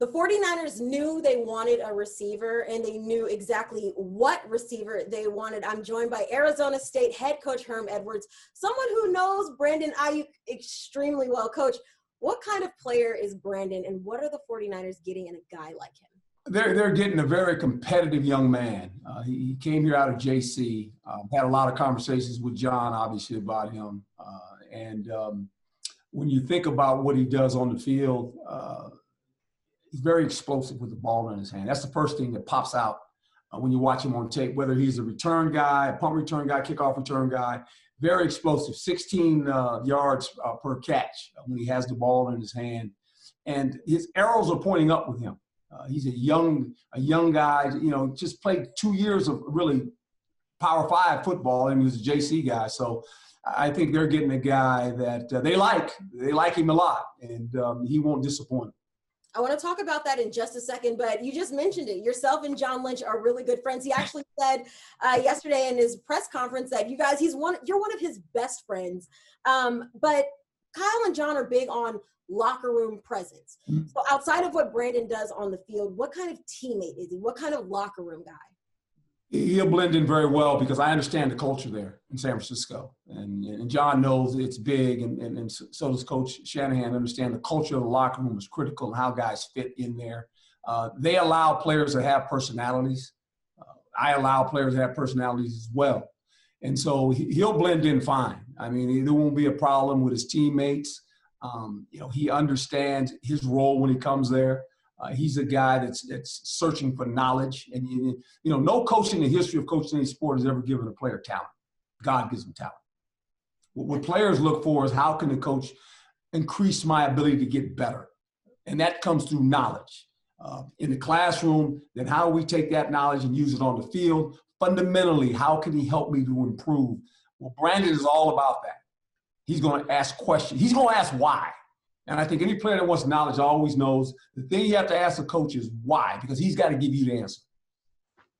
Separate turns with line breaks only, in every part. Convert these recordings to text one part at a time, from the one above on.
The 49ers knew they wanted a receiver, and they knew exactly what receiver they wanted. I'm joined by Arizona State head coach Herm Edwards, someone who knows Brandon Aiyuk extremely well. Coach, what kind of player is Brandon, and what are the 49ers getting in a guy like him?
They're getting a very competitive young man. He came here out of JC. Had a lot of conversations with John, obviously, about him. When you think about what he does on the field, he's very explosive with the ball in his hand. That's the first thing that pops out when you watch him on tape, whether he's a return guy, a punt return guy, kickoff return guy. Very explosive, 16 yards per catch when he has the ball in his hand. And his arrows are pointing up with him. He's a young guy, just played 2 years of really Power 5 football, and he was a JC guy. So I think they're getting a guy that they like. They like him a lot, and he won't disappoint.
I want to talk about that in just a second, but you just mentioned it. Yourself and John Lynch are really good friends. He actually said yesterday in his press conference that you're one of his best friends. But Kyle and John are big on locker room presence. Mm-hmm. So outside of what Brandon does on the field, what kind of teammate is he? What kind of locker room guy?
He'll blend in very well because I understand the culture there in San Francisco. And John knows it's big, and so does Coach Shanahan. Understand the culture of the locker room is critical and how guys fit in there. They allow players to have personalities. I allow players to have personalities as well. And so he'll blend in fine. I mean, there won't be a problem with his teammates. He understands his role when he comes there. He's a guy that's searching for knowledge. And, no coach in the history of coaching any sport has ever given a player talent. God gives them talent. What players look for is how can the coach increase my ability to get better? And that comes through knowledge. In the classroom, then how do we take that knowledge and use it on the field? Fundamentally, how can he help me to improve? Well, Brandon is all about that. He's going to ask questions. He's going to ask why. And I think any player that wants knowledge always knows the thing you have to ask the coach is why, because he's got to give you the answer.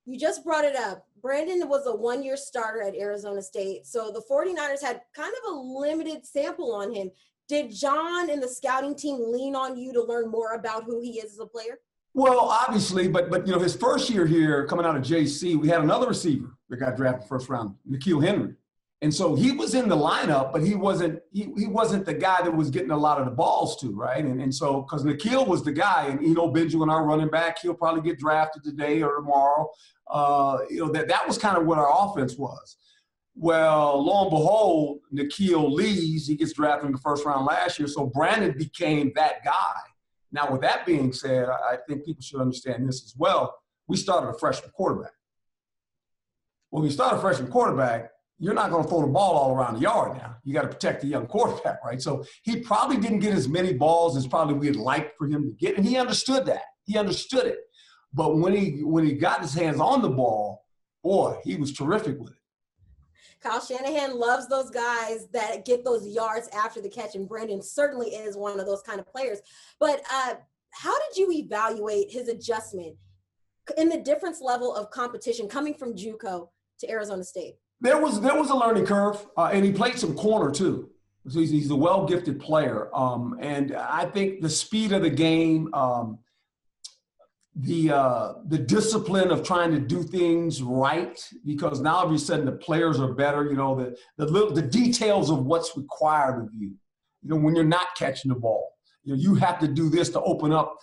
You just brought it up. Brandon was a one-year starter at Arizona State, so the 49ers had kind of a limited sample on him. Did John and the scouting team lean on you to learn more about who he is as a player?
Well, obviously, but his first year here, coming out of JC, we had another receiver that got drafted first round, N'Keal Henry. And so he was in the lineup, but he wasn't the guy that was getting a lot of the balls to, right? And so, because N'Keal was the guy, and Benjamin, our running back, he'll probably get drafted today or tomorrow. That was kind of what our offense was. Well, lo and behold, N'Keal leaves. He gets drafted in the first round last year. So Brandon became that guy. Now, with that being said, I think people should understand this as well. We started a freshman quarterback. When we start a freshman quarterback, you're not going to throw the ball all around the yard now. You got to protect the young quarterback, right? So he probably didn't get as many balls as probably we'd like for him to get, and he understood that. He understood it. But when he got his hands on the ball, boy, he was terrific with it.
Kyle Shanahan loves those guys that get those yards after the catch, and Brandon certainly is one of those kind of players. But how did you evaluate his adjustment in the difference level of competition coming from JUCO to Arizona State?
There was a learning curve, and he played some corner too. So he's a well-gifted player, and I think the speed of the game, the discipline of trying to do things right, because now all of a sudden the players are better. The details of what's required of you. When you're not catching the ball, you have to do this to open up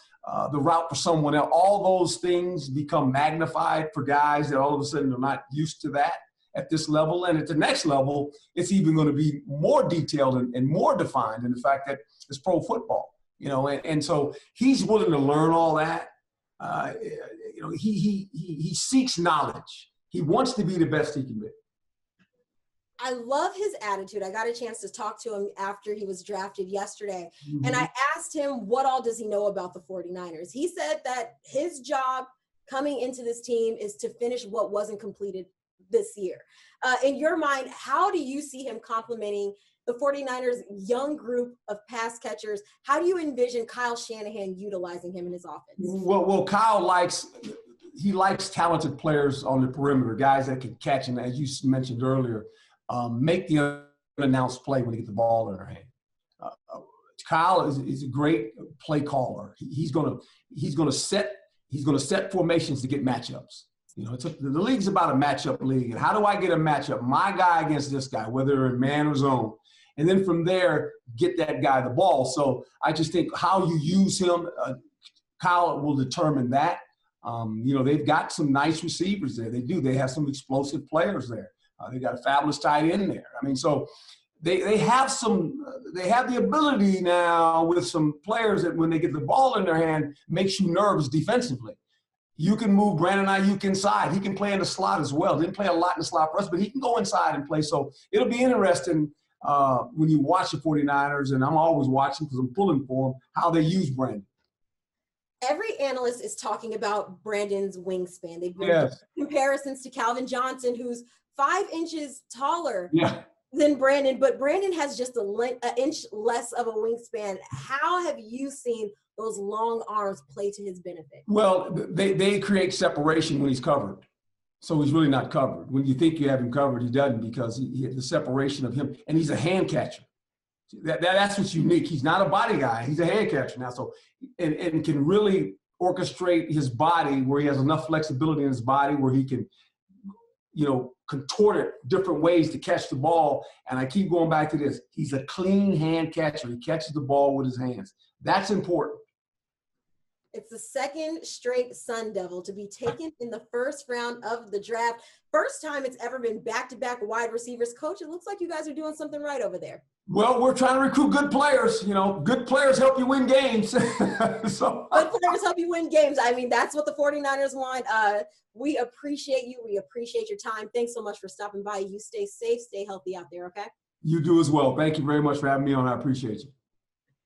the route for someone else. All those things become magnified for guys that all of a sudden are not used to that at this level. And at the next level, it's even going to be more detailed and more defined in the fact that it's pro football, and so he's willing to learn all that. He seeks knowledge. He wants to be the best he can be.
I love his attitude. I got a chance to talk to him after he was drafted yesterday. Mm-hmm. And I asked him, what all does he know about the 49ers? He said that his job coming into this team is to finish what wasn't completed this year. In your mind, how do you see him complementing the 49ers' young group of pass catchers? How do you envision Kyle Shanahan utilizing him in his offense?
Well, Kyle likes talented players on the perimeter, guys that can catch, and as you mentioned earlier, make the unannounced play when they get the ball in their hand. Kyle is a great play caller. He's gonna set formations to get matchups. You know, the league's about a matchup league. And how do I get a matchup? My guy against this guy, whether in man or zone. And then from there, get that guy the ball. So I just think how you use him, Kyle will determine that. You know, they've got some nice receivers there. They do. They have some explosive players there. They got a fabulous tight end there. I mean, so they have the ability now with some players that when they get the ball in their hand, makes you nervous defensively. You can move Brandon Aiyuk inside. He can play in the slot as well. Didn't play a lot in the slot for us, but he can go inside and play. So it'll be interesting when you watch the 49ers, and I'm always watching because I'm pulling for them, how they use Brandon.
Every analyst is talking about Brandon's wingspan. They've been doing comparisons to Calvin Johnson, who's 5 inches taller than Brandon, but Brandon has just an inch less of a wingspan. How have you seen those long arms play to his benefit?
Well, they create separation when he's covered. So he's really not covered. When you think you have him covered, he doesn't, because he the separation of him, and he's a hand catcher. That's what's unique. He's not a body guy. He's a hand catcher now. So and can really orchestrate his body where he has enough flexibility in his body where he can, you know, contort it different ways to catch the ball. And I keep going back to this. He's a clean hand catcher. He catches the ball with his hands. That's important.
It's the second straight Sun Devil to be taken in the first round of the draft. First time it's ever been back-to-back wide receivers. Coach, it looks like you guys are doing something right over there.
Well, we're trying to recruit good players. You know, good players help you win games.
Good players help you win games. I mean, that's what the 49ers want. We appreciate you. We appreciate your time. Thanks so much for stopping by. You stay safe, stay healthy out there, okay?
You do as well. Thank you very much for having me on. I appreciate you.